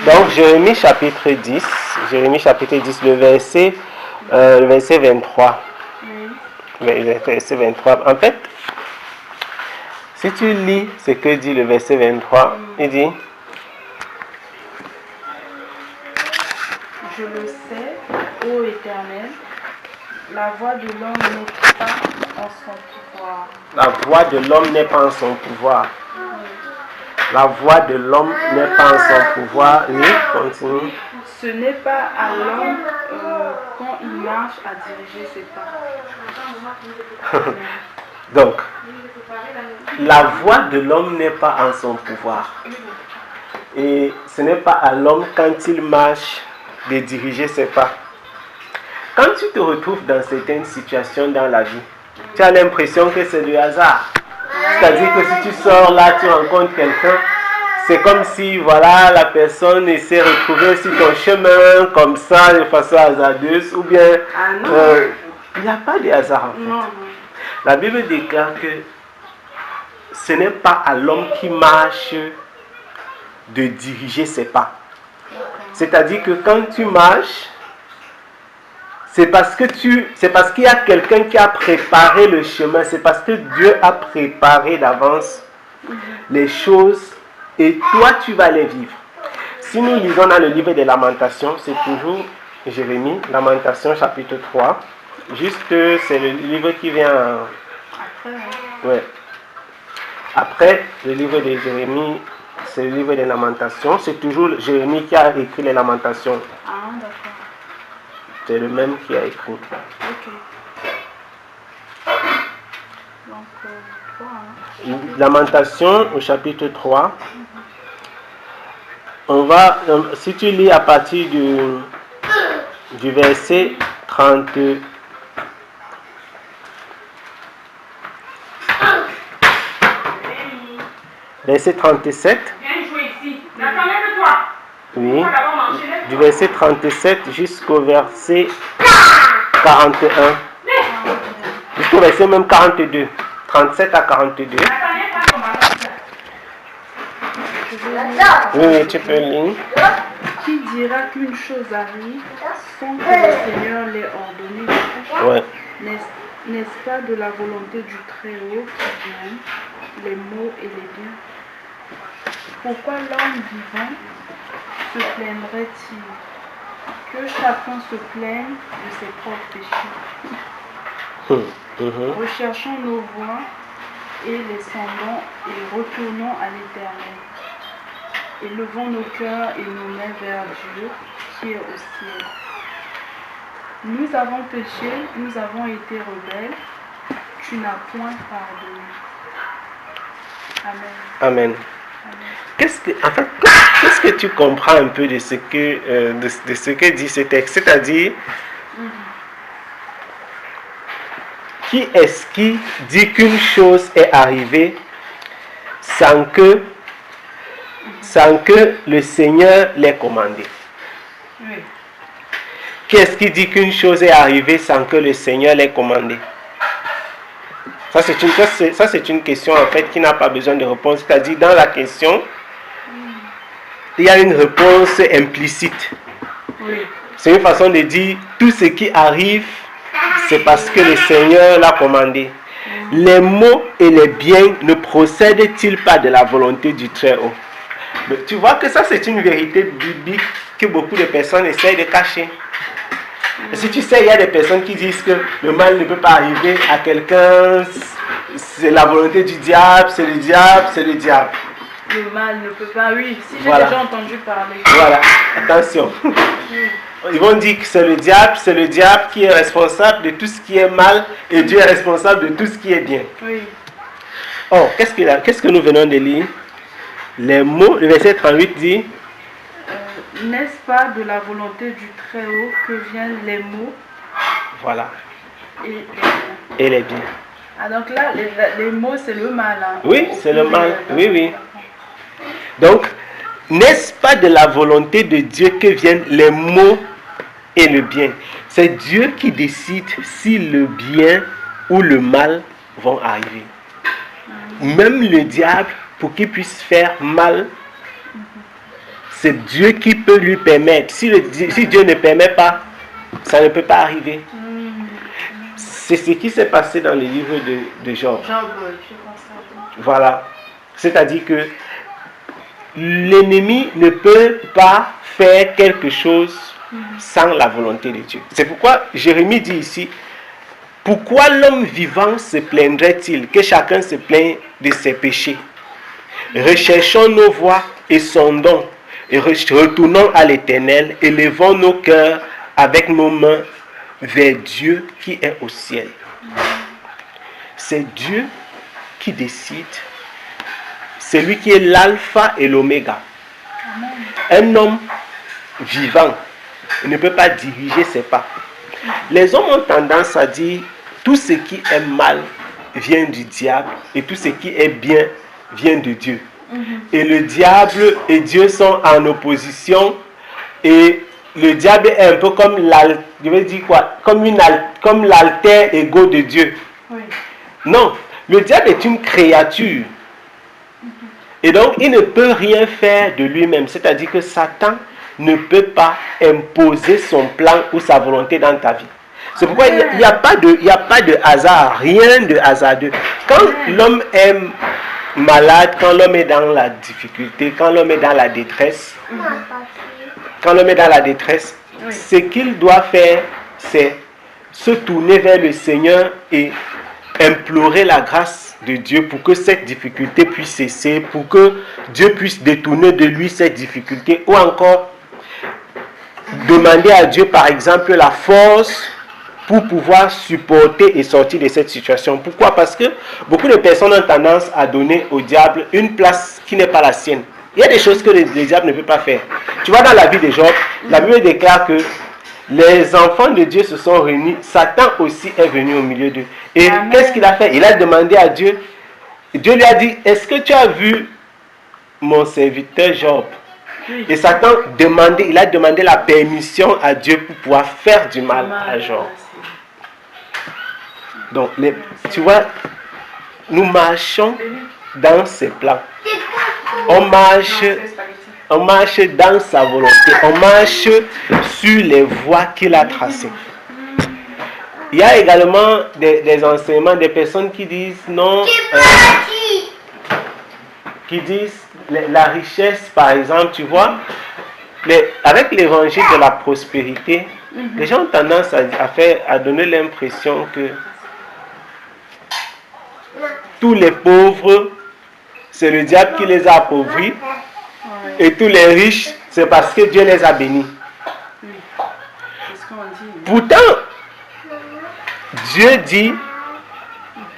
Donc, Jérémie chapitre 10, le verset 23. Oui. Le verset 23. En fait, si tu lis ce que dit le verset 23, il dit: Je le sais, ô Éternel, la voix de l'homme n'est pas en son pouvoir. La voix de l'homme n'est pas en son pouvoir. La voix de l'homme n'est pas en son pouvoir. Oui, continue. Ce n'est pas à l'homme quand il marche à diriger ses pas. Donc, la voix de l'homme n'est pas en son pouvoir. Et ce n'est pas à l'homme quand il marche de diriger ses pas. Quand tu te retrouves dans certaines situations dans la vie, tu as l'impression que c'est du hasard. C'est-à-dire que si tu sors là, tu rencontres quelqu'un, c'est comme si voilà, la personne s'est retrouvée sur ton chemin comme ça de façon hasardeuse, ou bien il n'y a pas de hasard en fait. Non. La Bible déclare que ce n'est pas à l'homme qui marche de diriger ses pas. C'est-à-dire que quand tu marches, c'est parce qu'il y a quelqu'un qui a préparé le chemin, c'est parce que Dieu a préparé d'avance les choses et toi tu vas les vivre. Si nous lisons dans le livre des Lamentations, c'est toujours Jérémie, Lamentations chapitre 3. Juste, c'est le livre qui vient après le livre de Jérémie, c'est le livre des Lamentations. C'est toujours Jérémie qui a écrit les Lamentations. Ah, d'accord. C'est le même qui a écrit. Ok. Donc, 3. Lamentation au chapitre 3. Si tu lis à partir du verset 30. Verset 37. Oui. Du verset 37 jusqu'au verset 41. Jusqu'au verset même 42. 37 à 42. Oui, tu peux lire. Qui dira qu'une chose arrive sans que le Seigneur l'ait ordonné? Ouais. N'est-ce pas de la volonté du Très-Haut qui viennent les maux et les biens? Pourquoi l'homme vivant se plaindrait-il? Que chacun se plaigne de ses propres péchés. Recherchons nos voies et les sondons et retournons à l'Éternel. Élevons nos cœurs et nos mains vers Dieu qui est au ciel. Nous avons péché, nous avons été rebelles, tu n'as point pardonné. Amen. Amen. Qu'est-ce que tu comprends un peu de ce que dit ce texte? C'est-à-dire, qui est-ce qui dit qu'une chose est arrivée sans que le Seigneur l'ait commandé? Oui. Qui est-ce qui dit qu'une chose est arrivée sans que le Seigneur l'ait commandé? Ça, c'est une question en fait qui n'a pas besoin de réponse. C'est-à-dire, dans la question, il y a une réponse implicite. Oui. C'est une façon de dire tout ce qui arrive, c'est parce que le Seigneur l'a commandé. Les maux et les biens ne procèdent-ils pas de la volonté du Très-Haut? Tu vois que ça, c'est une vérité biblique que beaucoup de personnes essayent de cacher. Et si tu sais, il y a des personnes qui disent que le mal ne peut pas arriver à quelqu'un, c'est la volonté du diable, c'est le diable, c'est le diable. Le mal ne peut pas, oui, si j'ai Voilà. déjà entendu parler. Voilà, attention. Ils vont dire que c'est le diable qui est responsable de tout ce qui est mal et Dieu est responsable de tout ce qui est bien. Oui. Oh, qu'est-ce que nous venons de lire? Les mots, le verset 38 dit: N'est-ce pas de la volonté du Très-Haut que viennent les maux? Voilà. Et les biens. Et les biens. Ah, donc là, les maux, c'est le mal. Hein, Oui, c'est le mal. Oui, oui. Donc, n'est-ce pas de la volonté de Dieu que viennent les maux et le bien? C'est Dieu qui décide si le bien ou le mal vont arriver. Même le diable, pour qu'il puisse faire mal, c'est Dieu qui peut lui permettre. Si Dieu ne permet pas, ça ne peut pas arriver. C'est ce qui s'est passé dans le livre de Job. Voilà. C'est-à-dire que l'ennemi ne peut pas faire quelque chose sans la volonté de Dieu. C'est pourquoi Jérémie dit ici, pourquoi l'homme vivant se plaindrait-il que chacun se plaigne de ses péchés? Recherchons nos voies et sondons, et retournons à l'Éternel, élevons nos cœurs avec nos mains vers Dieu qui est au ciel. C'est Dieu qui décide. C'est lui qui est l'alpha et l'oméga. Un homme vivant ne peut pas diriger ses pas. Les hommes ont tendance à dire tout ce qui est mal vient du diable et tout ce qui est bien vient de Dieu. Et le diable et Dieu sont en opposition et le diable est un peu comme comme l'alter ego de Dieu. Non, le diable est une créature. Et donc, il ne peut rien faire de lui-même. C'est-à-dire que Satan ne peut pas imposer son plan ou sa volonté dans ta vie. C'est pourquoi il n'y a pas de hasard, rien de hasardeux. Quand l'homme est malade, quand l'homme est dans la difficulté, quand l'homme est dans la détresse, ce qu'il doit faire, c'est se tourner vers le Seigneur et implorer la grâce de Dieu pour que cette difficulté puisse cesser, pour que Dieu puisse détourner de lui cette difficulté, ou encore demander à Dieu par exemple la force pour pouvoir supporter et sortir de cette situation. Pourquoi? Parce que beaucoup de personnes ont tendance à donner au diable une place qui n'est pas la sienne. Il y a des choses que le diable ne peut pas faire. Tu vois, dans la vie de Job, la Bible déclare que les enfants de Dieu se sont réunis. Satan aussi est venu au milieu d'eux. Et qu'est-ce qu'il a fait? Il a demandé à Dieu. Dieu lui a dit, est-ce que tu as vu mon serviteur Job? Et Satan il a demandé la permission à Dieu pour pouvoir faire du mal à Job. Donc, tu vois, nous marchons dans ses plans. On marche dans sa volonté. On marche sur les voies qu'il a tracées. Il y a également des enseignements, des personnes qui disent non, qui disent la richesse, par exemple, tu vois, avec l'évangile de la prospérité, les gens ont tendance à donner l'impression que tous les pauvres, c'est le diable qui les a appauvris, et tous les riches, c'est parce que Dieu les a bénis. Pourtant, Dieu dit,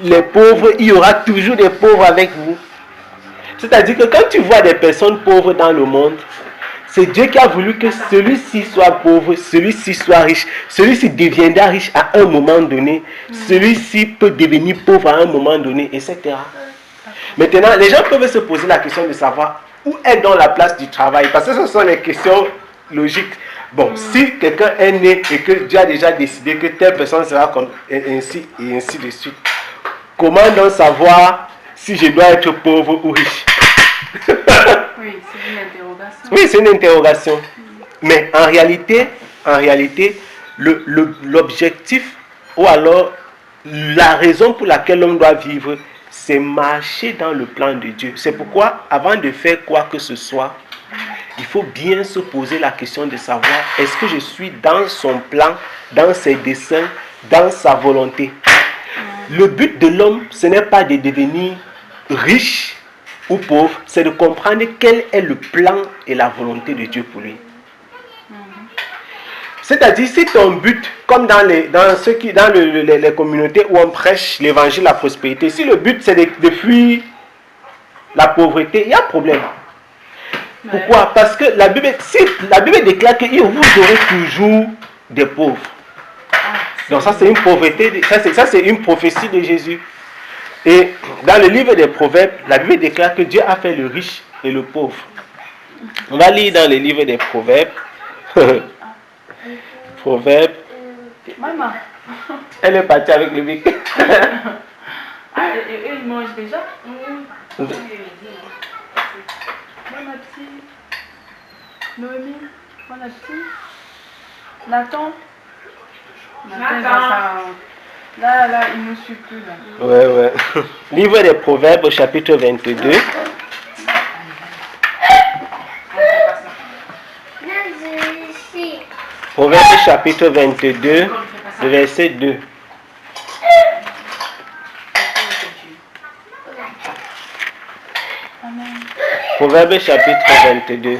les pauvres, il y aura toujours des pauvres avec vous. C'est-à-dire que quand tu vois des personnes pauvres dans le monde, c'est Dieu qui a voulu que celui-ci soit pauvre, celui-ci soit riche, celui-ci deviendra riche à un moment donné, celui-ci peut devenir pauvre à un moment donné, etc. Maintenant, les gens peuvent se poser la question de savoir où est donc la place du travail, parce que ce sont les questions logiques. Bon, si quelqu'un est né et que Dieu a déjà décidé que telle personne sera comme ainsi et ainsi de suite, comment donc savoir si je dois être pauvre ou riche? Oui, c'est une interrogation. Oui, c'est une interrogation. Mais en réalité, l'objectif ou alors la raison pour laquelle l'homme doit vivre, c'est marcher dans le plan de Dieu. C'est pourquoi, avant de faire quoi que ce soit, il faut bien se poser la question de savoir, est-ce que je suis dans son plan, dans ses desseins, dans sa volonté? Le but de l'homme, ce n'est pas de devenir riche ou pauvre, c'est de comprendre quel est le plan et la volonté de Dieu pour lui. C'est-à-dire, si ton but, comme dans les communautés où on prêche l'évangile de la prospérité, si le but c'est de fuir la pauvreté, il y a un problème. Pourquoi? Parce que la Bible déclare que vous aurez toujours des pauvres. Donc ça c'est une pauvreté, ça c'est une prophétie de Jésus. Et dans le livre des Proverbes, la Bible déclare que Dieu a fait le riche et le pauvre. On va lire dans le livre des Proverbes. Proverbes. Maman. Elle est partie avec le bic. Il mange déjà. Maman, petit. Noémie, bon appétit. Nathan. Nathan, là, il ne suit plus là. Ouais. Livre des Proverbes, chapitre 22. Proverbes, chapitre 22, verset 2. Proverbes, chapitre 22.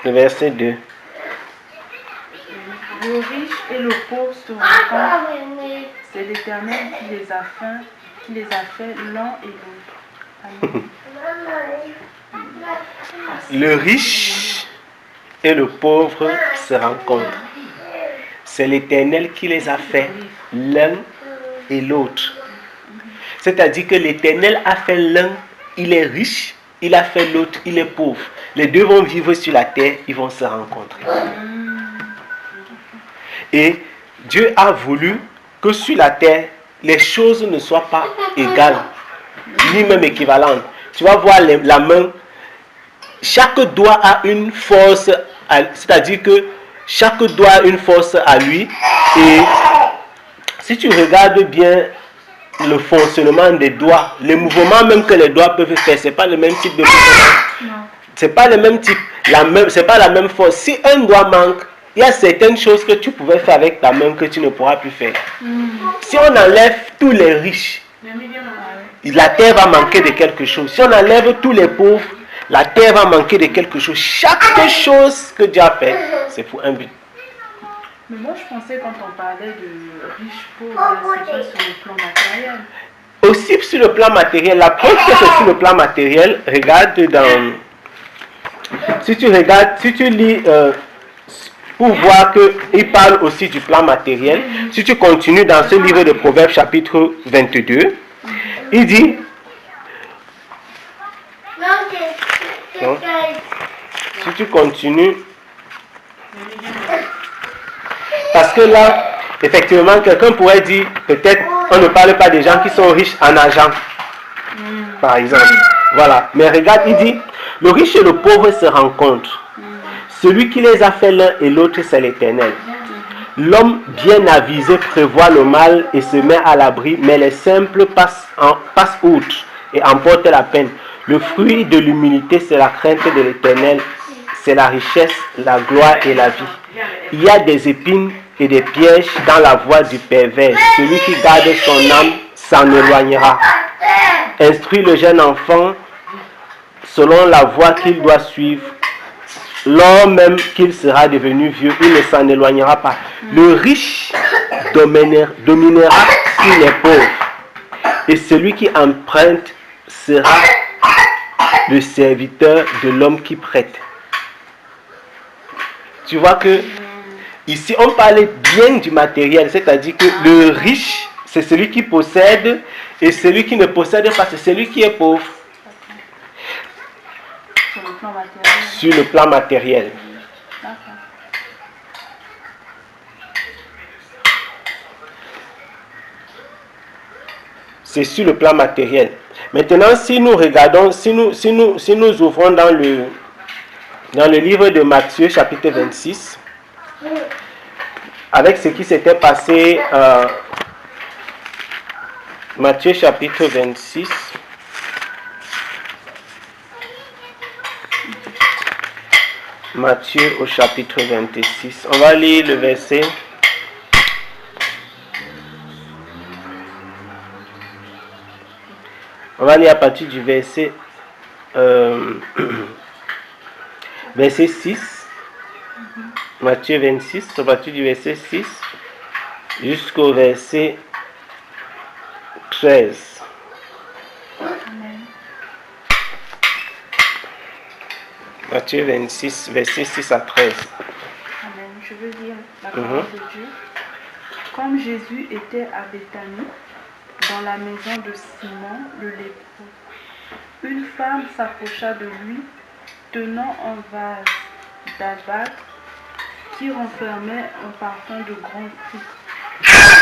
Verset 2. Le riche et le pauvre se rencontrent. C'est l'Éternel qui les a fait l'un et l'autre. Amen. Le riche et le pauvre se rencontrent. C'est l'Éternel qui les a fait l'un et l'autre. C'est-à-dire que l'Éternel a fait l'un, il est riche, il a fait l'autre, il est pauvre. Les deux vont vivre sur la terre, ils vont se rencontrer. Et Dieu a voulu que sur la terre, les choses ne soient pas égales, ni même équivalentes. Tu vas voir la main, chaque doigt a une force, c'est-à-dire que chaque doigt a une force à lui. Et si tu regardes bien le fonctionnement des doigts, les mouvements même que les doigts peuvent faire, ce n'est pas le même type de mouvement. C'est pas le même type, c'est pas la même force. Si un doigt manque, il y a certaines choses que tu pouvais faire avec ta main que tu ne pourras plus faire. Si on enlève tous les riches, la terre va manquer de quelque chose. Si on enlève tous les pauvres, la terre va manquer de quelque chose. Chaque chose que Dieu a fait, c'est pour un but. Mais moi je pensais quand on parlait de riches, pauvres, c'est pas sur le plan matériel. Aussi sur le plan matériel, la preuve que c'est sur le plan matériel, regarde dans... Si tu lis pour voir qu'il parle aussi du plan matériel, si tu continues dans ce livre de Proverbes chapitre 22, il dit... Non, si tu continues... Parce que là, effectivement, quelqu'un pourrait dire, peut-être, on ne parle pas des gens qui sont riches en argent, par exemple. Voilà. Mais regarde, il dit, le riche et le pauvre se rencontrent. Celui qui les a fait l'un et l'autre, c'est l'Éternel. L'homme bien avisé prévoit le mal et se met à l'abri, mais les simples passent outre et emportent la peine. Le fruit de l'humilité, c'est la crainte de l'Éternel. C'est la richesse, la gloire et la vie. Il y a des épines et des pièges dans la voie du pervers. Celui qui garde son âme s'en éloignera. Instruis le jeune enfant selon la voie qu'il doit suivre. Lors même qu'il sera devenu vieux, il ne s'en éloignera pas. Le riche dominera sur les pauvres. Et celui qui emprunte sera le serviteur de l'homme qui prête. Tu vois que ici on parlait bien du matériel, c'est-à-dire que le riche c'est celui qui possède et celui qui ne possède pas c'est celui qui est pauvre. Sur le plan matériel. C'est sur le plan matériel. Maintenant, si nous regardons, si nous ouvrons dans le livre de Matthieu, chapitre 26, avec ce qui s'était passé, Matthieu, chapitre 26, Matthieu au chapitre 26, on va lire le verset. On va lire à partir du verset, verset 6. Matthieu 26, à partir du verset 6 jusqu'au verset 13. Amen. Matthieu 26, verset 6 à 13. Amen. Je veux lire la parole de Dieu. Comme Jésus était à Béthanie, dans la maison de Simon le lépreux, une femme s'approcha de lui, tenant un vase d'albâtre qui renfermait un parfum de grand prix.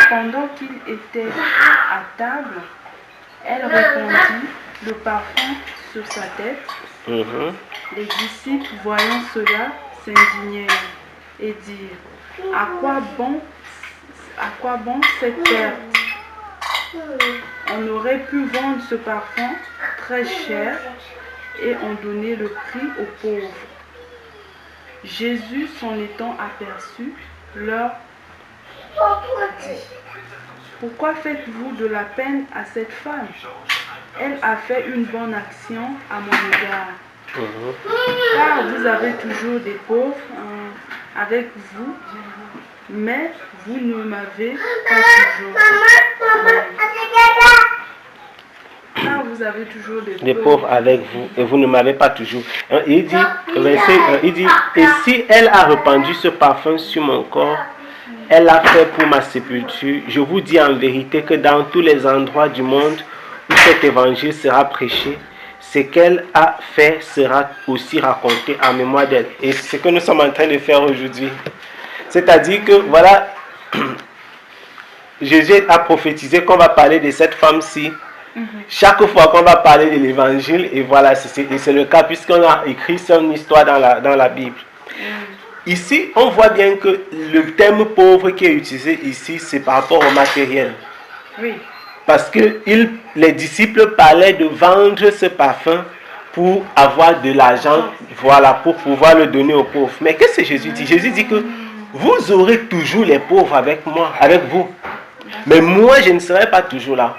Pendant qu'il était à table, Elle répandit le parfum sur sa tête. Mhm. Les disciples, voyant cela, s'indignèrent et dirent, à quoi bon cette perte? On aurait pu vendre ce parfum très cher et en donner le prix aux pauvres. Jésus, s'en étant aperçu, leur dit, pourquoi faites-vous de la peine à cette femme? Elle a fait une bonne action à mon égard. Car vous avez toujours des pauvres avec vous, mais vous ne m'avez pas toujours. Car vous avez toujours Des pauvres avec vous et vous ne m'avez pas toujours. Il dit, et si elle a répandu ce parfum sur mon corps, elle l'a fait pour ma sépulture. Je vous dis en vérité que dans tous les endroits du monde où cet évangile sera prêché, ce qu'elle a fait sera aussi raconté en mémoire d'elle. Et c'est ce que nous sommes en train de faire aujourd'hui. C'est-à-dire que, voilà, Jésus a prophétisé qu'on va parler de cette femme-ci. Chaque fois qu'on va parler de l'évangile, et voilà, c'est le cas puisqu'on a écrit son histoire dans la Bible. Ici, on voit bien que le terme pauvre qui est utilisé ici, c'est par rapport au matériel. Oui. Parce que les disciples parlaient de vendre ce parfum pour avoir de l'argent, voilà, pour pouvoir le donner aux pauvres. Mais qu'est-ce que Jésus dit? Jésus dit que vous aurez toujours les pauvres avec moi, avec vous. Mais moi, je ne serai pas toujours là.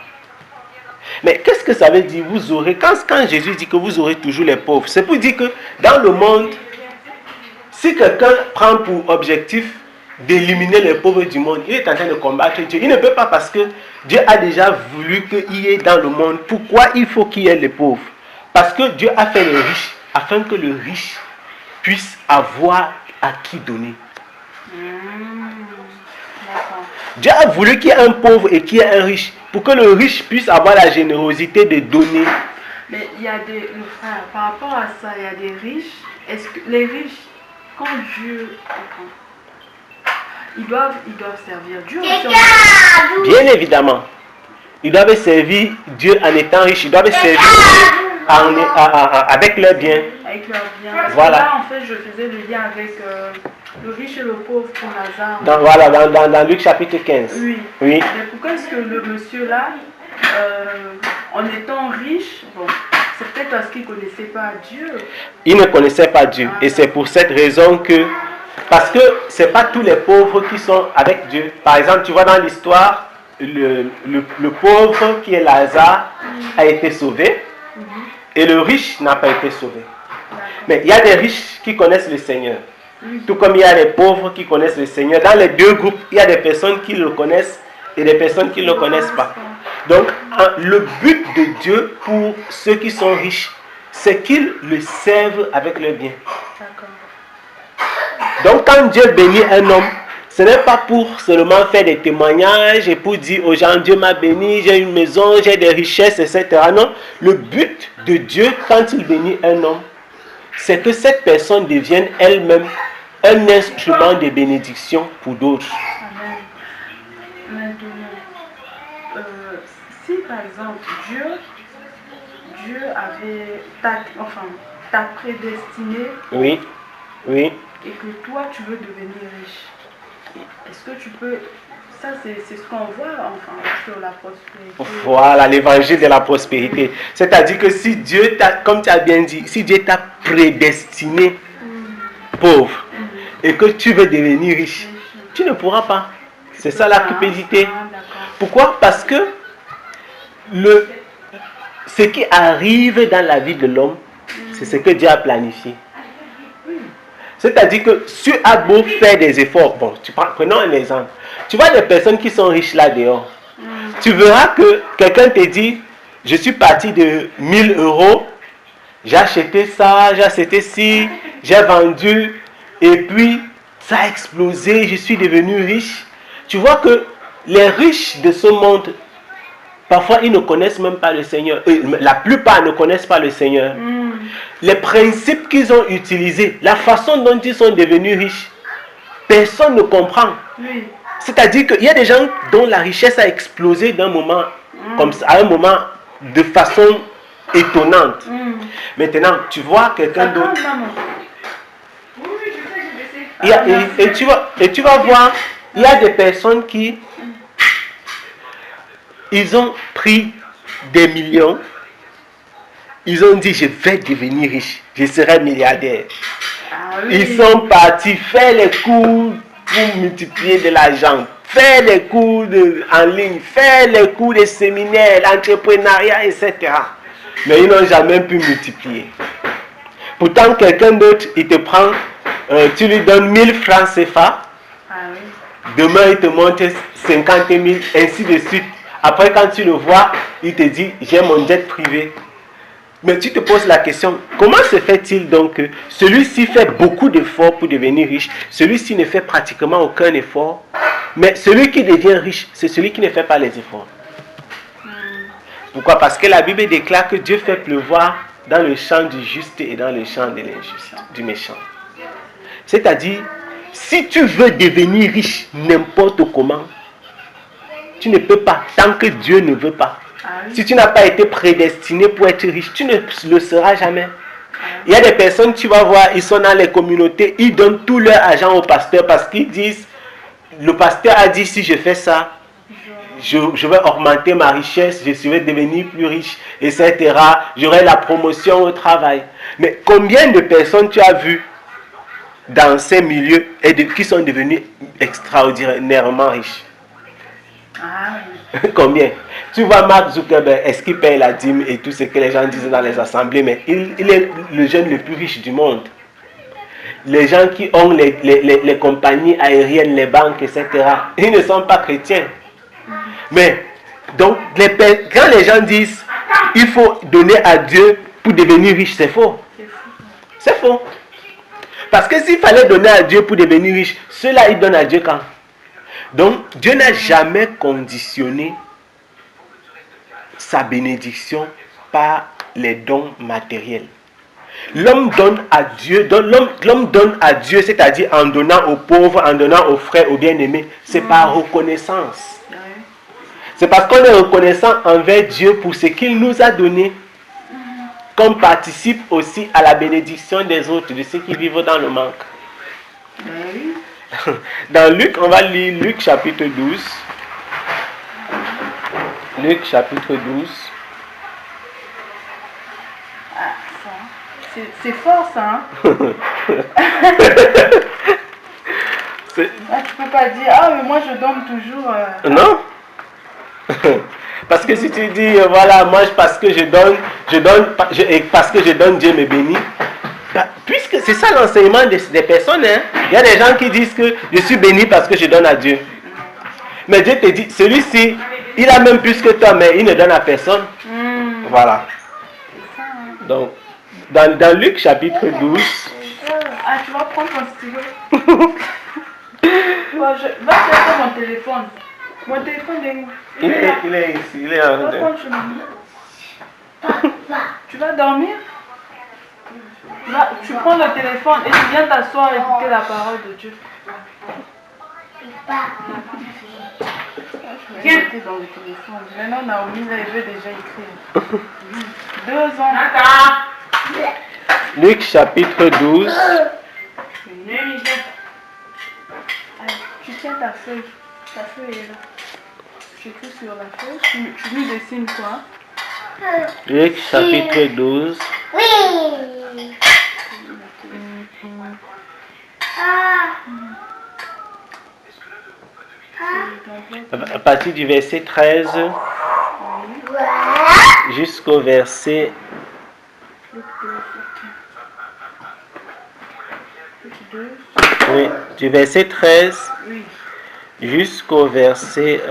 Mais qu'est-ce que ça veut dire? Vous aurez, quand Jésus dit que vous aurez toujours les pauvres, c'est pour dire que dans le monde, si quelqu'un prend pour objectif d'éliminer les pauvres du monde, il est en train de combattre Dieu. Il ne peut pas parce que Dieu a déjà voulu qu'il y ait dans le monde. Pourquoi il faut qu'il y ait les pauvres? Parce que Dieu a fait les riches afin que le riche puisse avoir à qui donner. Dieu a voulu qu'il y ait un pauvre et qu'il y ait un riche pour que le riche puisse avoir la générosité de donner. Mais il y a des frères, par rapport à ça, il y a des riches. Est-ce que les riches, quand Dieu, ils doivent servir Dieu aussi? Bien évidemment, ils doivent servir Dieu en étant riches. Ils doivent servir Dieu avec leurs biens. Avec leurs biens. Voilà. Là, en fait, je faisais le lien avec le riche et le pauvre pour Lazare. Dans Luc chapitre 15. Oui. Oui. Mais pourquoi est-ce que le monsieur là, en étant riche, bon, c'est peut-être parce qu'il ne connaissait pas Dieu. Il ne connaissait pas Dieu. Et c'est pour cette raison que, parce que ce n'est pas tous les pauvres qui sont avec Dieu. Par exemple, tu vois dans l'histoire, le pauvre qui est Lazare a été sauvé et le riche n'a pas été sauvé. Mais il y a des riches qui connaissent le Seigneur. Tout comme il y a des pauvres qui connaissent le Seigneur. Dans les deux groupes, il y a des personnes qui le connaissent et des personnes qui ne le connaissent pas. Donc, le but de Dieu pour ceux qui sont riches, c'est qu'ils le servent avec leurs biens. Donc, quand Dieu bénit un homme, ce n'est pas pour seulement faire des témoignages et pour dire aux gens, Dieu m'a béni, j'ai une maison, j'ai des richesses, etc. Non, le but de Dieu, quand il bénit un homme, c'est que cette personne devienne elle-même un instrument de bénédiction pour d'autres. Amen. Maintenant, si par exemple Dieu avait t'a prédestiné, oui, oui, et que toi tu veux devenir riche, est-ce que tu peux, ça c'est ce qu'on voit sur la prospérité. Voilà l'évangile de la prospérité. C'est-à-dire que si Dieu t'a, comme tu as bien dit, si Dieu t'a prédestiné pauvre et que tu veux devenir riche, tu ne pourras pas. C'est ça la cupidité. Pourquoi? Parce que ce qui arrive dans la vie de l'homme, c'est ce que Dieu a planifié. C'est-à-dire que tu as beau faire des efforts. Bon, prenons un exemple. Tu vois des personnes qui sont riches là dehors. Tu verras que quelqu'un te dit, je suis parti de 1000 €, j'ai acheté ça, j'ai acheté ci, j'ai vendu, et puis ça a explosé, je suis devenu riche. Tu vois que les riches de ce monde, parfois ils ne connaissent même pas le Seigneur. La plupart ne connaissent pas le Seigneur. Les principes qu'ils ont utilisés, la façon dont ils sont devenus riches, personne ne comprend. Oui. C'est-à-dire qu'il y a des gens dont la richesse a explosé d'un moment, comme ça, à un moment de façon étonnante. Maintenant, tu vois quelqu'un d'autre. Et tu vas voir, il y a des personnes qui, ils ont pris des millions, ils ont dit je vais devenir riche, je serai milliardaire. Ils sont partis faire les cours pour multiplier de l'argent, faire les cours en ligne, faire les cours de séminaires, l'entrepreneuriat, etc. Mais ils n'ont jamais pu multiplier. Pourtant, quelqu'un d'autre, il te prend, tu lui donnes 1000 francs CFA, demain il te montre 50 000, ainsi de suite. Après, quand tu le vois, il te dit, j'ai mon jet privé. Mais tu te poses la question, comment se fait-il donc que celui-ci fait beaucoup d'efforts pour devenir riche, celui-ci ne fait pratiquement aucun effort, mais celui qui devient riche, c'est celui qui ne fait pas les efforts. Pourquoi? Parce que la Bible déclare que Dieu fait pleuvoir dans le champ du juste et dans le champ de l'injuste, du méchant. C'est-à-dire, si tu veux devenir riche n'importe comment, tu ne peux pas tant que Dieu ne veut pas. Si tu n'as pas été prédestiné pour être riche, tu ne le seras jamais. Il y a des personnes, tu vas voir, ils sont dans les communautés, ils donnent tout leur argent au pasteur parce qu'ils disent, le pasteur a dit si je fais ça, je vais augmenter ma richesse, je vais devenir plus riche, etc. J'aurai la promotion au travail. Mais combien de personnes tu as vu dans ces milieux qui sont devenus extraordinairement riches? Combien? Tu vois Mark Zuckerberg, est-ce qu'il paye la dîme et tout ce que les gens disent dans les assemblées, mais il est le jeune le plus riche du monde. Les gens qui ont les compagnies aériennes, les banques, etc., ils ne sont pas chrétiens. Mais, donc, quand les gens disent il faut donner à Dieu pour devenir riche, c'est faux. C'est faux. Parce que s'il fallait donner à Dieu pour devenir riche, ceux-là, ils donnent à Dieu quand? Donc, Dieu n'a jamais conditionné sa bénédiction par les dons matériels. L'homme donne à Dieu, l'homme donne à Dieu, c'est-à-dire en donnant aux pauvres, en donnant aux frères, aux bien-aimés, c'est par reconnaissance. C'est parce qu'on est reconnaissant envers Dieu pour ce qu'il nous a donné, qu'on participe aussi à la bénédiction des autres, de ceux qui vivent dans le manque. Dans Luc, on va lire Luc chapitre 12. Luc chapitre 12. C'est fort ça, hein? Tu peux pas dire, ah mais moi je donne toujours... Non. Parce que si tu dis, voilà, moi parce que je donne, parce que je donne, Dieu me bénit. Puisque c'est ça l'enseignement des personnes, hein? Il y a des gens qui disent que je suis béni parce que je donne à Dieu. Mais Dieu te dit, celui-ci, il a même plus que toi, mais il ne donne à personne. Voilà. Donc, dans Luc chapitre 12. Ah, tu vas prendre ton stylo. Va chercher mon téléphone. Mon téléphone est où? Il est ici, il est en train. Tu vas dormir? Là, tu prends le téléphone et tu viens t'asseoir et écouter la parole de Dieu. Viens dans le téléphone. Maintenant, Naomi, elle veut déjà écrire. 2 ans. Luc chapitre 12. Tu tiens ta feuille. Ta feuille est là. J'écris sur la feuille. Tu lui dessines quoi? Luc chapitre 12. Oui. À partir du verset 13 jusqu'au verset... Oui, du verset 13 jusqu'au verset...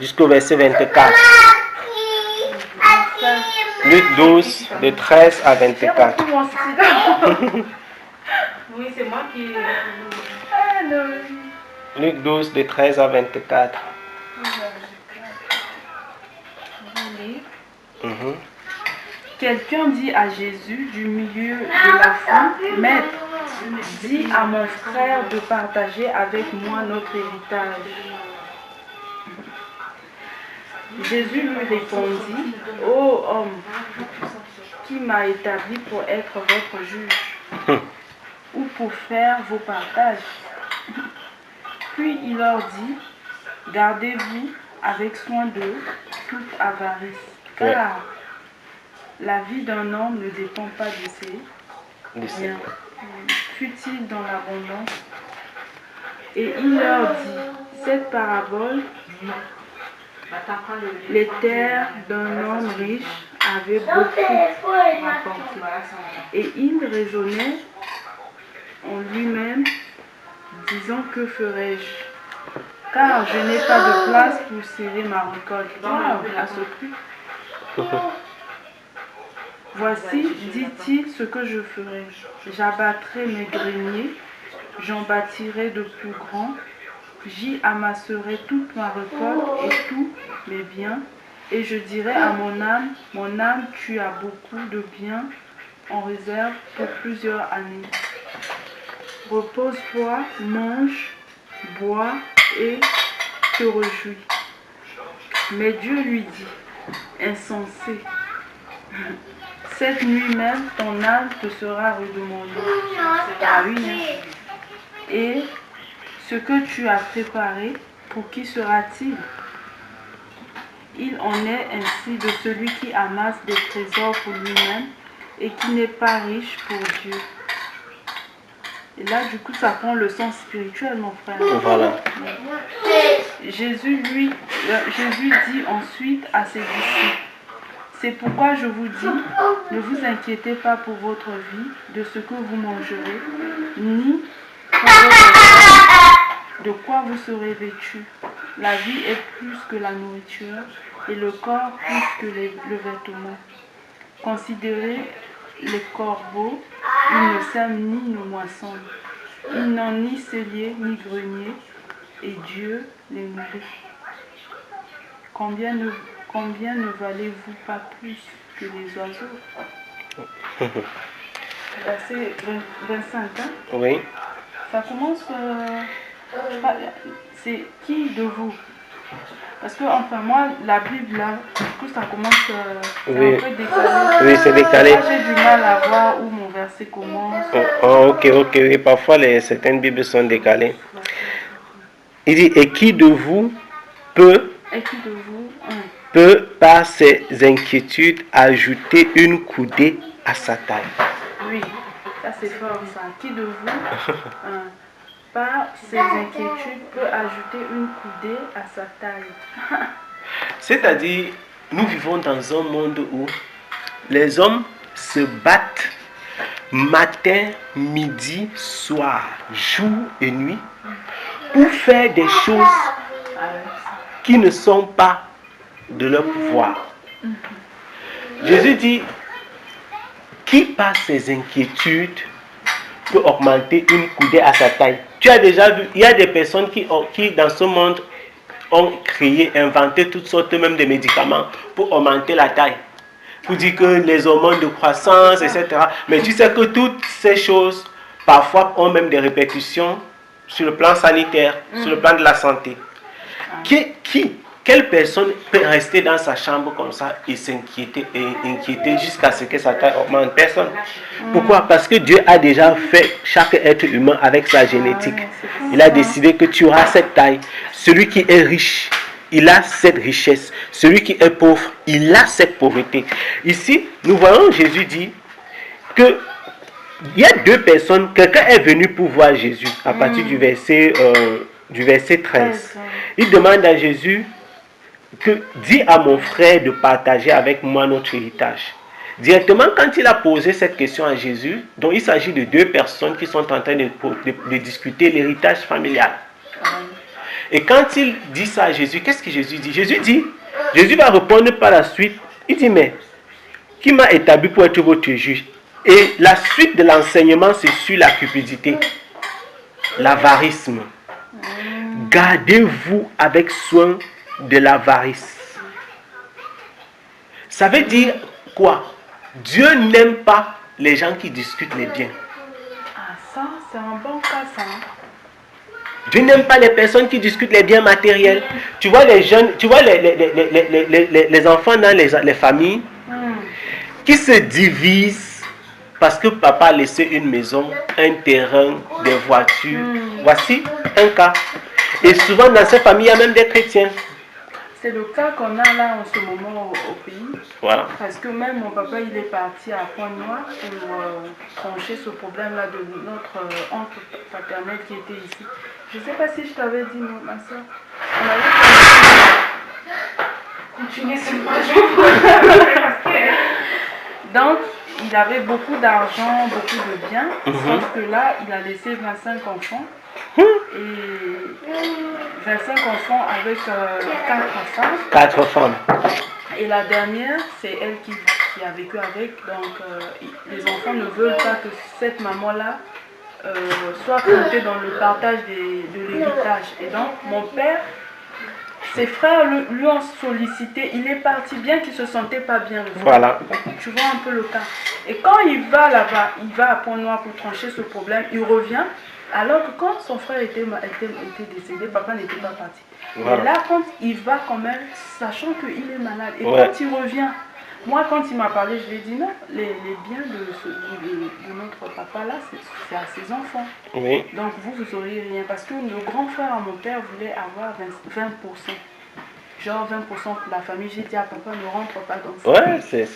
jusqu'au verset 24. Luc 12, de 13 à 24. Oui, c'est moi qui... Luc 12, de 13 à 24. Quelqu'un dit à Jésus du milieu de la foule, Maître, dis à mon frère de partager avec moi notre héritage. Jésus lui répondit, ô homme, qui m'a établi pour être votre juge ou pour faire vos partages? Puis il leur dit, gardez-vous avec soin de toute avarice, car la vie d'un homme ne dépend pas de ses biens, fut-il dans l'abondance. Et il leur dit, cette parabole, les terres d'un homme riche avaient beaucoup rapporté. Et il raisonnait en lui-même, disant, que ferai-je? Car je n'ai pas de place pour serrer ma récolte. À ce prix. Voici, dit-il, ce que je ferai. J'abattrai mes greniers, j'en bâtirai de plus grands, j'y amasserai toute ma récolte et tous mes biens, et je dirai à mon âme, tu as beaucoup de biens en réserve pour plusieurs années. Repose-toi, mange, bois et te réjouis. Mais Dieu lui dit, insensé, cette nuit même, ton âme te sera redemandée. Ah oui, hein. Et ce que tu as préparé, pour qui sera-t-il? Il en est ainsi de celui qui amasse des trésors pour lui-même et qui n'est pas riche pour Dieu. Et là, du coup, ça prend le sens spirituel, mon frère. Voilà. Jésus dit ensuite à ses disciples, c'est pourquoi je vous dis, ne vous inquiétez pas pour votre vie, de ce que vous mangerez, ni pour votre corps, de quoi vous serez vêtus. La vie est plus que la nourriture, et le corps plus que le vêtement. Considérez les corbeaux, ils ne sèment ni ne moissonnent. Ils n'ont ni cellier ni grenier, et Dieu les nourrit. Combien ne valez-vous pas plus que les oiseaux? Verset 25, hein? Oui. Ça commence... c'est qui de vous? Parce que, enfin, moi, la Bible, là, du coup, ça commence... c'est Oui. un peu décalé. Oui, c'est décalé. Moi, j'ai du mal à voir où mon verset commence. Ok. Oui, parfois, certaines Bibles sont décalées. Il dit, et qui de vous peut, par ses inquiétudes, ajouter une coudée à sa taille? Oui, ça c'est fort, ça. Qui de vous, par ses inquiétudes, peut ajouter une coudée à sa taille? C'est-à-dire, nous vivons dans un monde où les hommes se battent matin, midi, soir, jour et nuit pour faire des choses qui ne sont pas de leur pouvoir. Jésus dit, qui par ses inquiétudes peut augmenter une coudée à sa taille? Tu as déjà vu, il y a des personnes qui dans ce monde ont créé, inventé toutes sortes même de médicaments pour augmenter la taille. Pour dire que les hormones de croissance, etc. Mais tu sais que toutes ces choses, parfois, ont même des répercussions sur le plan sanitaire, sur le plan de la santé. Quelle personne peut rester dans sa chambre comme ça et s'inquiéter et inquiéter jusqu'à ce que sa taille augmente? Personne. Pourquoi? Parce que Dieu a déjà fait chaque être humain avec sa génétique. Il a décidé que tu auras cette taille. Celui qui est riche, il a cette richesse. Celui qui est pauvre, il a cette pauvreté. Ici, nous voyons Jésus dire que il y a deux personnes. Quelqu'un est venu pour voir Jésus à partir du verset 13. Il demande à Jésus que dis à mon frère de partager avec moi notre héritage. Directement, quand il a posé cette question à Jésus, donc il s'agit de deux personnes qui sont en train de discuter l'héritage familial. Et quand il dit ça à Jésus, qu'est-ce que Jésus dit? Jésus va répondre par la suite. Il dit, mais qui m'a établi pour être votre juge? Et la suite de l'enseignement, c'est sur la cupidité, l'avarisme. Gardez-vous avec soin de l'avarice. Ça veut dire quoi? Dieu n'aime pas les gens qui discutent les biens. Ça, c'est un bon cas, ça. Dieu n'aime pas les personnes qui discutent les biens matériels. Tu vois les jeunes, tu vois les enfants dans les familles qui se divisent parce que papa a laissé une maison, un terrain, des voitures. Voici un cas. Et souvent dans ces familles, il y a même des chrétiens. C'est le cas qu'on a là en ce moment au pays. Voilà. Parce que même mon papa, il est parti à Pointe-Noire pour trancher ce problème-là de notre oncle paternel qui était ici. Je ne sais pas si je t'avais dit, non, ma soeur. On avait continué ce projet. Donc, il avait beaucoup d'argent, beaucoup de biens. Sauf que là, il a laissé 25 enfants. Et 25 enfants avec 4 femmes. 4 femmes. Et la dernière, c'est elle qui a vécu avec. Donc, les enfants ne veulent pas que cette maman-là soit comptée dans le partage de l'héritage. Et donc, mon père, ses frères lui ont sollicité. Il est parti bien qu'il ne se sentait pas bien. Voilà. Tu vois un peu le cas. Et quand il va là-bas, il va à Pointe-Noire pour trancher ce problème, il revient. Alors que quand son frère était décédé, papa n'était pas parti. Voilà. Et là, quand il va quand même, sachant qu'il est malade, et quand il revient, moi, quand il m'a parlé, je lui ai dit non, les biens de notre papa là, c'est à ses enfants. Oui. Donc vous auriez rien. Parce que le grand frère à mon père voulait avoir 20%. Genre 20% pour la famille. J'ai dit à papa, ne rentre pas dans ça. Ouais, c'est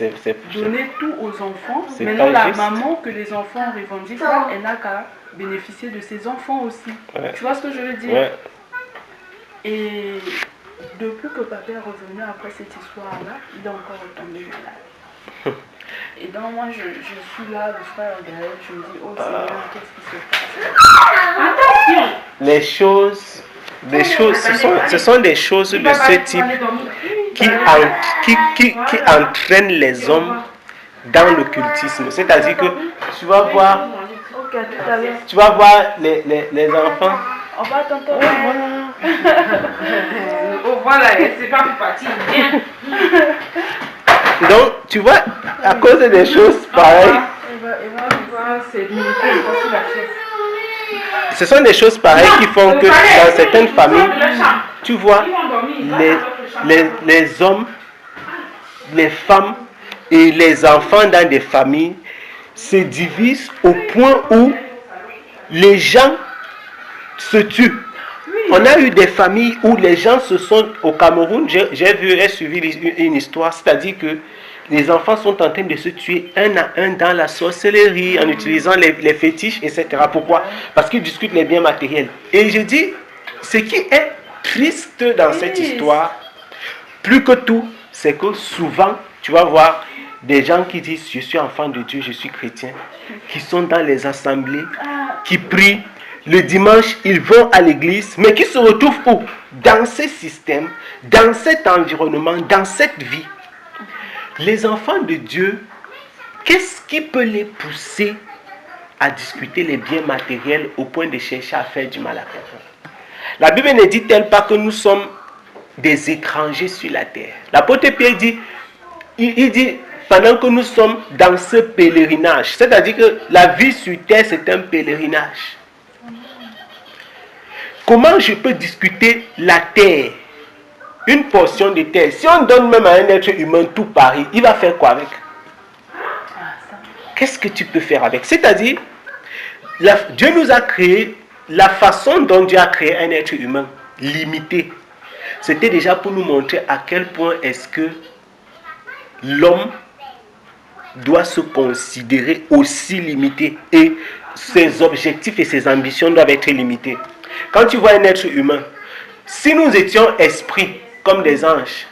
donner tout aux enfants. Maintenant, la maman que les enfants revendiquent, elle n'a qu'à bénéficier de ses enfants aussi. Ouais. Tu vois ce que je veux dire? Ouais. Et depuis que papa est revenu après cette histoire-là, il est encore retombé malade. Et donc moi, je suis là, le frère Gaël, je me dis, oh Seigneur, qu'est-ce qui se passe? Attention! Les choses, ce sont des choses de ce type qui entraînent les hommes dans l'occultisme. C'est-à-dire que tu vas voir les enfants. On va t'entendre. Oh voilà, c'est pas plus parti. Donc, tu vois, à cause des choses pareilles. Ce sont des choses pareilles qui font que dans certaines familles, tu vois, les hommes, les femmes et les enfants dans des familles se divisent au point où les gens se tuent. On a eu des familles où les gens se sont... Au Cameroun, j'ai suivi une histoire, c'est-à-dire que les enfants sont en train de se tuer un à un dans la sorcellerie, en utilisant les fétiches, etc. Pourquoi? Parce qu'ils discutent les biens matériels. Et je dis, ce qui est triste dans cette histoire, plus que tout, c'est que souvent, tu vas voir des gens qui disent, je suis enfant de Dieu, je suis chrétien, qui sont dans les assemblées, qui prient. Le dimanche, ils vont à l'église, mais qui se retrouvent où? Dans ce système, dans cet environnement, dans cette vie. Les enfants de Dieu, qu'est-ce qui peut les pousser à discuter les biens matériels au point de chercher à faire du mal à quelqu'un? La Bible ne dit-elle pas que nous sommes des étrangers sur la terre? L'apôtre Pierre dit, il dit, pendant que nous sommes dans ce pèlerinage, c'est-à-dire que la vie sur terre, c'est un pèlerinage. Comment je peux discuter la terre, une portion de terre? Si on donne même à un être humain tout Paris, il va faire quoi avec? Qu'est-ce que tu peux faire avec? C'est-à-dire, Dieu nous a créé, la façon dont Dieu a créé un être humain limité, c'était déjà pour nous montrer à quel point est-ce que l'homme doit se considérer aussi limité et ses objectifs et ses ambitions doivent être limités. Quand tu vois un être humain, si nous étions esprits comme des anges,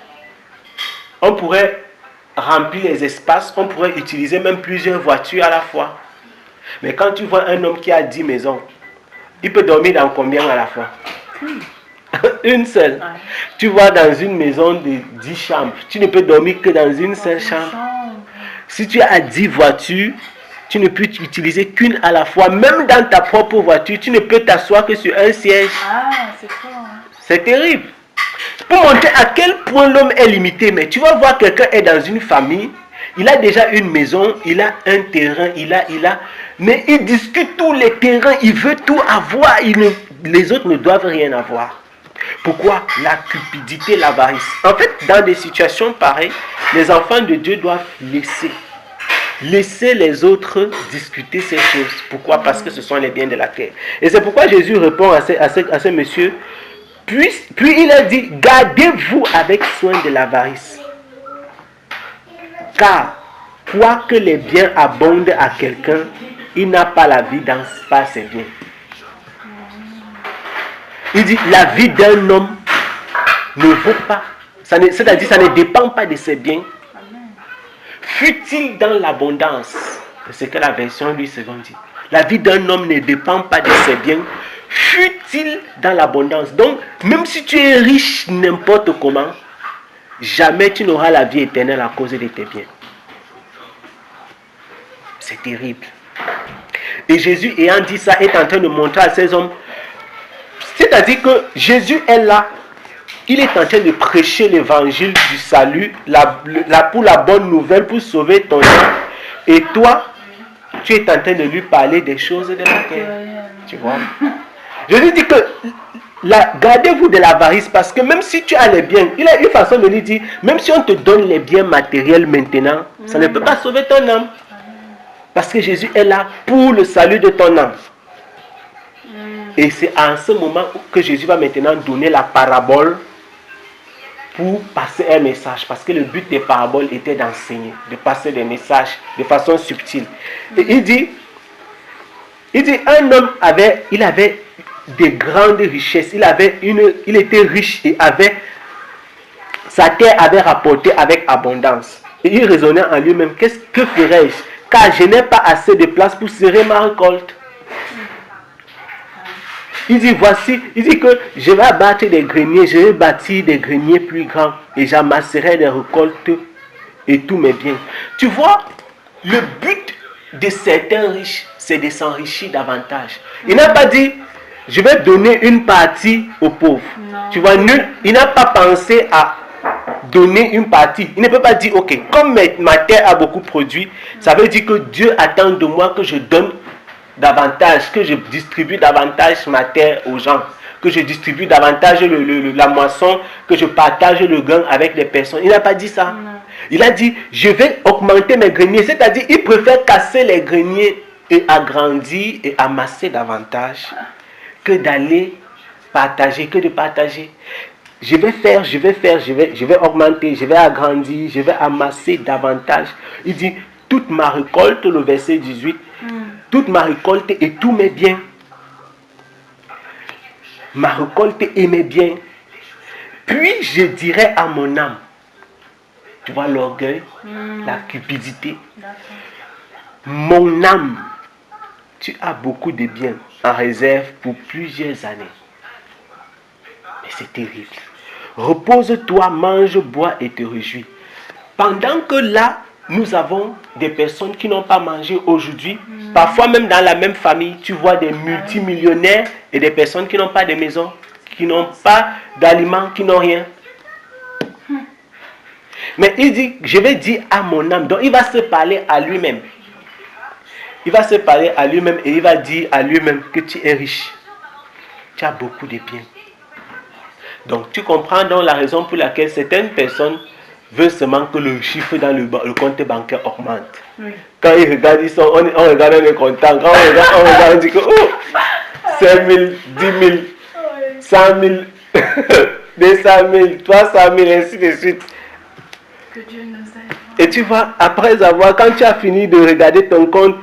on pourrait remplir les espaces, on pourrait utiliser même plusieurs voitures à la fois. Mais quand tu vois un homme qui a 10 maisons, il peut dormir dans combien à la fois? Une seule. Tu vois dans une maison de 10 chambres, tu ne peux dormir que dans une seule chambre. Si tu as 10 voitures, tu ne peux utiliser qu'une à la fois. Même dans ta propre voiture, tu ne peux t'asseoir que sur un siège. C'est fort. C'est terrible. Pour montrer à quel point l'homme est limité. Mais tu vas voir quelqu'un est dans une famille, Il a déjà une maison, il a un terrain, mais il discute tous les terrains, il veut tout avoir, les autres ne doivent rien avoir. Pourquoi? La cupidité, l'avarice. En fait, dans des situations pareilles, les enfants de Dieu doivent laisser les autres discuter ces choses. Pourquoi? Parce que ce sont les biens de la terre. Et c'est pourquoi Jésus répond à ce monsieur. Puis il a dit, gardez-vous avec soin de l'avarice. Car, quoique les biens abondent à quelqu'un, il n'a pas la vie par ses biens. Il dit, la vie d'un homme ne vaut pas. C'est-à-dire, ça ne dépend pas de ses biens. Fut-il dans l'abondance? C'est ce que la version lui second dit. La vie d'un homme ne dépend pas de ses biens. Fut-il dans l'abondance? Donc, même si tu es riche n'importe comment, jamais tu n'auras la vie éternelle à cause de tes biens. C'est terrible. Et Jésus, ayant dit ça, est en train de montrer à ces hommes. C'est-à-dire que Jésus est là. Il est en train de prêcher l'évangile du salut, pour la bonne nouvelle, pour sauver ton âme. Et toi, tu es en train de lui parler des choses de la terre. Tu vois? Je lui dis que gardez-vous de l'avarice, parce que même si tu as les biens, il a une façon de lui dire, même si on te donne les biens matériels maintenant, ça ne peut pas sauver ton âme. Parce que Jésus est là pour le salut de ton âme. Et c'est en ce moment que Jésus va maintenant donner la parabole pour passer un message. Parce que le but des paraboles était d'enseigner, de passer des messages de façon subtile. Et il dit, un homme avait des grandes richesses. Il était riche et sa terre avait rapporté avec abondance. Et il raisonnait en lui-même, que ferais-je? Car je n'ai pas assez de place pour serrer ma récolte. Il dit, que je vais abattre des greniers, je vais bâtir des greniers plus grands et j'amasserai des récoltes et tous mes biens. Tu vois, le but de certains riches, c'est de s'enrichir davantage. Il n'a pas dit, je vais donner une partie aux pauvres. Non. Tu vois, il n'a pas pensé à donner une partie. Il ne peut pas dire, ok, comme ma terre a beaucoup produit, ça veut dire que Dieu attend de moi que je donne davantage, que je distribue davantage ma terre aux gens, que je distribue davantage la moisson, que je partage le gain avec les personnes. Il n'a pas dit ça. Non. Il a dit, je vais augmenter mes greniers. C'est-à-dire, il préfère casser les greniers et agrandir et amasser davantage que d'aller partager, que de partager. Je vais augmenter, je vais agrandir, je vais amasser davantage. Il dit, toute ma récolte, le verset 18, toute ma récolte et tous mes biens. Ma récolte et mes biens. Puis je dirai à mon âme, tu vois l'orgueil, la cupidité. Mon âme, tu as beaucoup de biens en réserve pour plusieurs années. Mais c'est terrible. Repose-toi, mange, bois et te réjouis. Pendant que là, nous avons des personnes qui n'ont pas mangé aujourd'hui. Parfois même dans la même famille, tu vois des multimillionnaires et des personnes qui n'ont pas de maison, qui n'ont pas d'aliments, qui n'ont rien. Mais il dit, je vais dire à mon âme. Donc il va se parler à lui-même. Il va se parler à lui-même et il va dire à lui-même que tu es riche. Tu as beaucoup de biens. Donc tu comprends donc la raison pour laquelle certaines personnes veulent seulement que le chiffre dans le compte bancaire augmente. Oui. Quand ils regardent, on regarde, on est content. Quand on regarde, on dit que 5 000, 10 000, 100 000, 200 000, 300 000, ainsi de suite. Que Dieu nous aide. Et tu vois, quand tu as fini de regarder ton compte,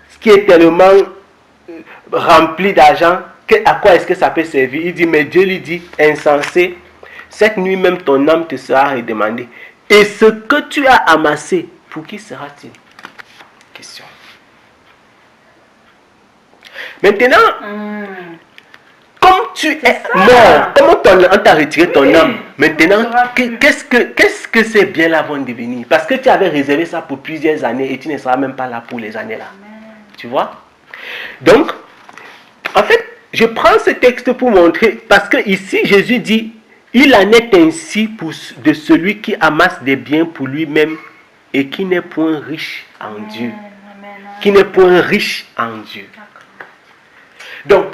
ce qui est tellement rempli d'argent, à quoi est-ce que ça peut servir? Il dit, mais Dieu lui dit, insensé, cette nuit même ton âme te sera redemandée. Et ce que tu as amassé, pour qui sera-t-il? Question. Maintenant, comme tu es mort, comment on t'a retiré ton âme? Maintenant, qu'est-ce que ces biens-là vont devenir? Parce que tu avais réservé ça pour plusieurs années et tu ne seras même pas là pour les années-là. Tu vois? Donc, en fait, je prends ce texte pour montrer, parce que ici, Jésus dit, il en est ainsi de celui qui amasse des biens pour lui-même et qui n'est point riche en Dieu. Amen. Qui n'est point riche en Dieu. Donc,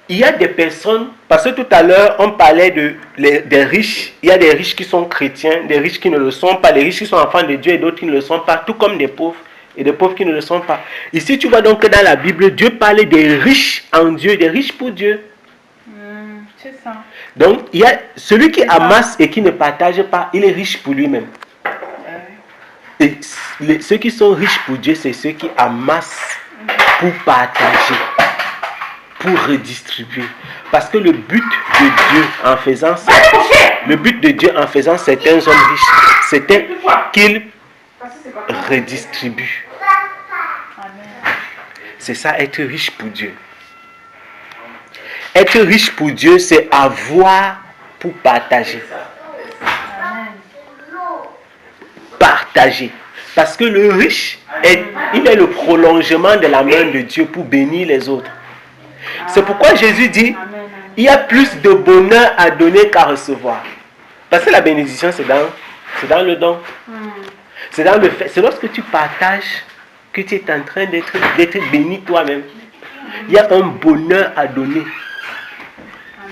il y a des personnes, parce que tout à l'heure, on parlait des riches. Il y a des riches qui sont chrétiens, des riches qui ne le sont pas, des riches qui sont enfants de Dieu et d'autres qui ne le sont pas, tout comme des pauvres et des pauvres qui ne le sont pas. Ici, tu vois donc que dans la Bible, Dieu parlait des riches en Dieu, des riches pour Dieu. C'est ça. Donc, il y a celui qui amasse et qui ne partage pas, il est riche pour lui-même. Et ceux qui sont riches pour Dieu, c'est ceux qui amassent pour partager, pour redistribuer. Parce que le but de Dieu en faisant ça, certains hommes riches, c'était qu'ils redistribuent. C'est ça, être riche pour Dieu. Être riche pour Dieu, c'est avoir pour partager. Partager. Parce que le riche, il est le prolongement de la main de Dieu pour bénir les autres. C'est pourquoi Jésus dit, il y a plus de bonheur à donner qu'à recevoir. Parce que la bénédiction, c'est dans le don. C'est dans le fait, c'est lorsque tu partages que tu es en train d'être béni toi-même. Il y a un bonheur à donner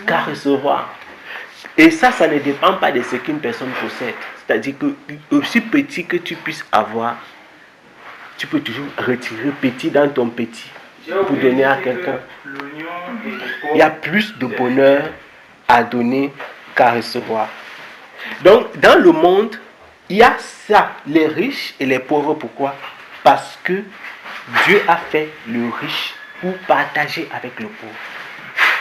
qu'à recevoir. Et ça ne dépend pas de ce qu'une personne possède. C'est-à-dire que aussi petit que tu puisses avoir, tu peux toujours retirer petit dans ton petit pour donner à quelqu'un. Il y a plus de bonheur à donner qu'à recevoir. Donc, dans le monde, il y a ça, les riches et les pauvres. Pourquoi? Parce que Dieu a fait le riche pour partager avec le pauvre.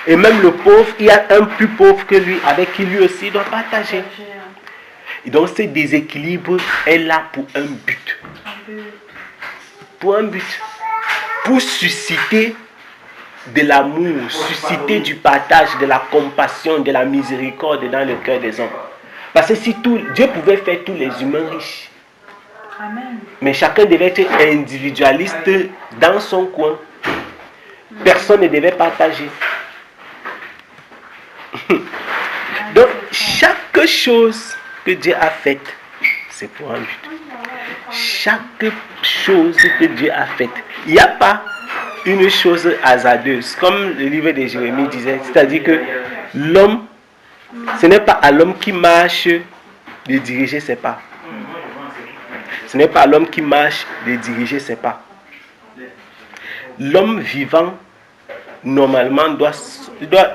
Et même le pauvre, il y a un plus pauvre que lui, avec qui lui aussi doit partager. Et donc ce déséquilibre est là pour un but. Pour un but. Pour susciter de l'amour, susciter du partage, de la compassion, de la miséricorde dans le cœur des hommes. Parce que si Dieu pouvait faire tous les humains riches. Amen. Mais chacun devait être individualiste dans son coin. Personne ne devait partager. Donc, chaque chose que Dieu a faite, c'est pour un but. Chaque chose que Dieu a faite. Il n'y a pas une chose hasardeuse. Comme le livre de Jérémie disait, c'est-à-dire que l'homme, ce n'est pas à l'homme qui marche de diriger ses pas. Ce n'est pas à l'homme qui marche de diriger ses pas. L'homme vivant, normalement,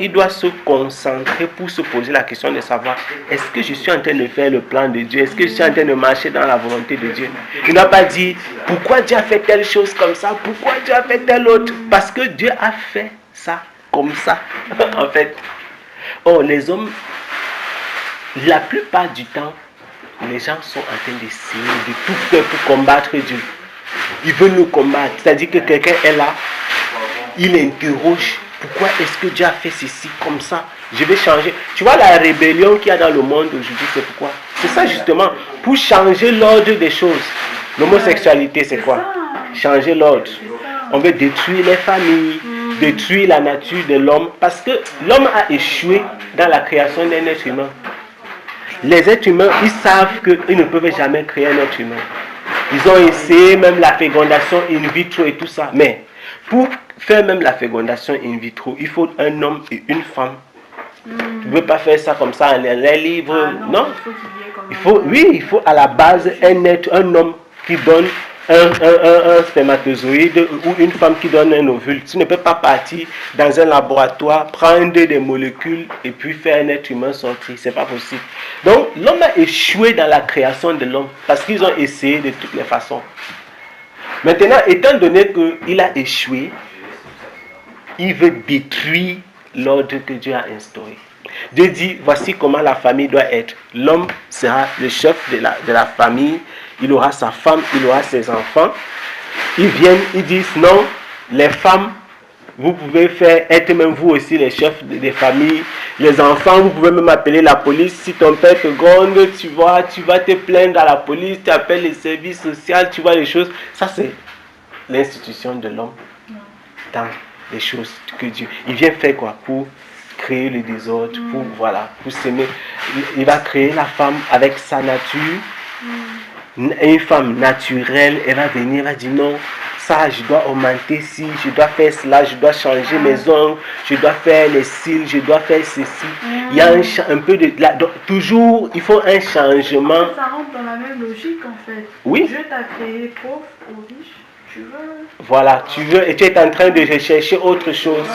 il doit se concentrer pour se poser la question de savoir, est-ce que je suis en train de faire le plan de Dieu? Est-ce que je suis en train de marcher dans la volonté de Dieu? Il n'a pas dit, pourquoi Dieu a fait telle chose comme ça? Pourquoi Dieu a fait telle autre? Parce que Dieu a fait ça comme ça, en fait. Oh, les hommes, la plupart du temps, les gens sont en train d'essayer de tout faire pour combattre Dieu. Ils veulent nous combattre. C'est-à-dire que quelqu'un est là, il interroge, pourquoi est-ce que Dieu a fait ceci comme ça? Je vais changer. Tu vois la rébellion qu'il y a dans le monde aujourd'hui, c'est pourquoi? C'est ça justement, pour changer l'ordre des choses. L'homosexualité, c'est quoi? Changer l'ordre. On veut détruire les familles, détruire la nature de l'homme, parce que l'homme a échoué dans la création d'un être humain. Les êtres humains, ils savent qu'ils ne peuvent jamais créer un être humain. Ils ont essayé même la fécondation in vitro et tout ça. Mais pour faire même la fécondation in vitro, il faut un homme et une femme. Tu ne peux pas faire ça comme ça en les livres. Non. Il faut à la base un homme qui donne un spermatozoïde ou une femme qui donne un ovule. Tu ne peux pas partir dans un laboratoire, prendre des molécules et puis faire un être humain sortir. Ce n'est pas possible. Donc l'homme a échoué dans la création de l'homme parce qu'ils ont essayé de toutes les façons. Maintenant, étant donné qu'il a échoué, il veut détruire l'ordre que Dieu a instauré. Dieu dit, voici comment la famille doit être. L'homme sera le chef de la famille. Il aura sa femme, il aura ses enfants. Ils viennent, ils disent non, les femmes, vous pouvez être même vous aussi les chefs des familles. Les enfants, vous pouvez même appeler la police. Si ton père te gronde, tu vas te plaindre à la police, tu appelles les services sociaux, tu vois les choses. Ça, c'est l'institution de l'homme dans les choses que Dieu. Il vient faire quoi? Pour créer le désordre, pour s'aimer. Il va créer la femme avec sa nature. Une femme naturelle, elle va venir, elle va dire non, ça je dois augmenter ci, je dois faire cela, je dois changer mes ongles, je dois faire les cils, je dois faire ceci. Il y a un peu de... donc, toujours, il faut un changement. Ça rentre dans la même logique en fait. Oui. Dieu t'a créé pauvre ou riche, tu veux. Voilà, tu veux, et tu es en train de rechercher autre chose.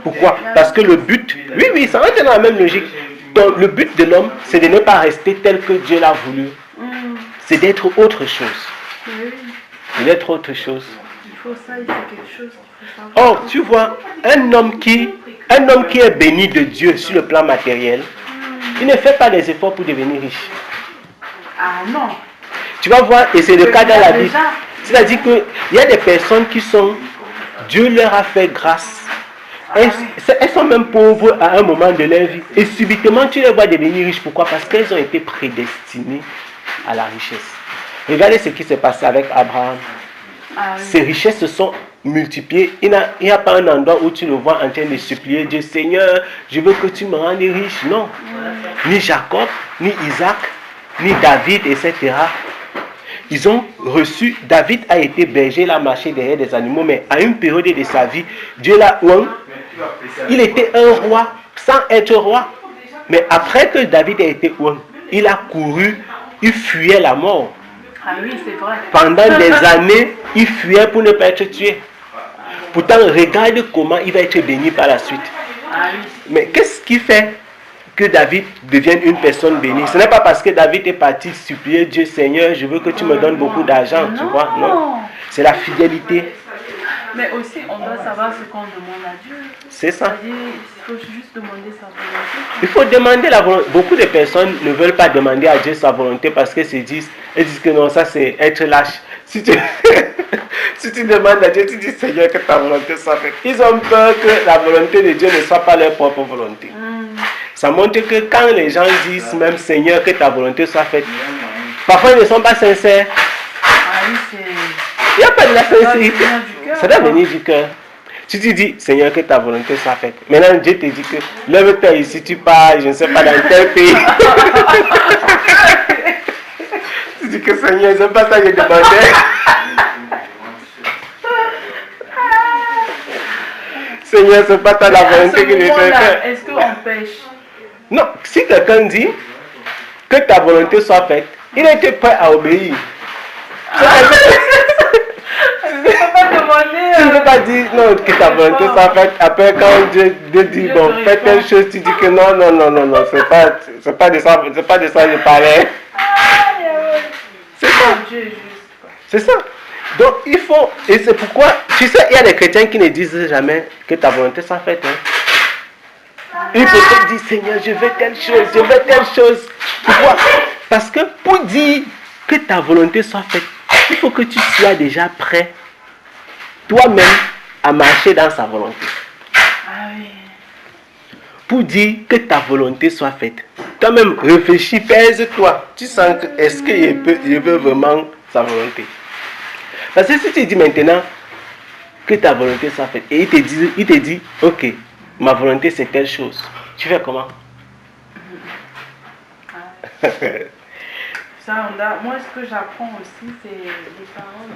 Pourquoi? Parce que le but, oui, ça rentre dans la même logique. Donc, le but de l'homme, c'est de ne pas rester tel que Dieu l'a voulu. C'est d'être autre chose. Oui. C'est d'être autre chose. Il faut ça, il faut quelque chose qu'il faut savoir. Oh, tu vois, un homme qui est béni de Dieu sur le plan matériel, il ne fait pas des efforts pour devenir riche. Ah non. Tu vas voir, et c'est le cas dans la Bible. C'est-à-dire qu'il y a des personnes qui sont, Dieu leur a fait grâce. Elles sont même pauvres à un moment de leur vie. Et subitement, tu les vois devenir riches. Pourquoi? Parce qu'elles ont été prédestinées à la richesse. Regardez ce qui s'est passé avec Abraham. Ses richesses se sont multipliées. Il n'y a pas un endroit où tu le vois en train de supplier Dieu, Seigneur, je veux que tu me rendes riche. Non. Ni Jacob, ni Isaac, ni David, etc. Ils ont reçu, David a été berger, il a marché derrière des animaux, mais à une période de sa vie, Dieu l'a oint. Il était un roi sans être roi. Mais après que David a été oint, il a couru, il fuyait la mort. Ah oui, c'est vrai. Pendant des années, il fuyait pour ne pas être tué. Pourtant, regarde comment il va être béni par la suite. Ah oui. Mais qu'est-ce qui fait que David devienne une personne bénie? Ce n'est pas parce que David est parti supplier Dieu, Seigneur, je veux que tu me donnes beaucoup d'argent, tu vois. Non. C'est la fidélité. Mais aussi, on doit savoir ce qu'on demande à Dieu. C'est ça. C'est-à-dire, il faut juste demander sa volonté. Il faut demander la volonté. Beaucoup de personnes ne veulent pas demander à Dieu sa volonté parce qu'elles disent que non, ça c'est être lâche. Si tu, si tu demandes à Dieu, tu dis Seigneur que ta volonté soit faite. Ils ont peur que la volonté de Dieu ne soit pas leur propre volonté. Ça montre que quand les gens disent même Seigneur que ta volonté soit faite, parfois ils ne sont pas sincères. Ah oui, c'est... Il n'y a pas de la sincérité. Ça doit venir venir du cœur. Si tu dis, Seigneur, que ta volonté soit faite. Maintenant, Dieu te dit que lève-toi ici, tu pars, je ne sais pas dans quel pays. Tu dis que Seigneur, je n'aime pas ça que je demandais. Seigneur, ce n'est pas ta la volonté que je fais faire. Est-ce qu'on pêche? Non, si quelqu'un dit que ta volonté soit faite, il était prêt à obéir. Tu ne peux pas dire non, que ta volonté soit faite. Après, quand Dieu dit bon, fais telle chose, tu dis que non, c'est pas de ça que je parlais. C'est ça. C'est ça. Donc, il faut, et c'est pourquoi, tu sais, il y a des chrétiens qui ne disent jamais que ta volonté soit faite. Il faut te dire, Seigneur, je veux telle chose. Pourquoi? Parce que pour dire que ta volonté soit faite, il faut que tu sois déjà prêt toi-même à marcher dans sa volonté. Ah oui. Pour dire que ta volonté soit faite, toi-même réfléchis, pèse-toi. Tu sens que est-ce que je veux vraiment sa volonté? Parce que si tu dis maintenant que ta volonté soit faite et il te dit ok, ma volonté c'est telle chose, tu fais comment? Ça, moi, ce que j'apprends aussi, c'est les paroles.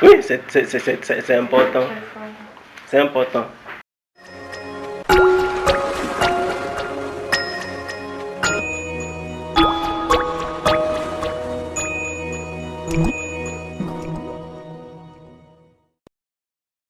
Oui, c'est important. C'est important.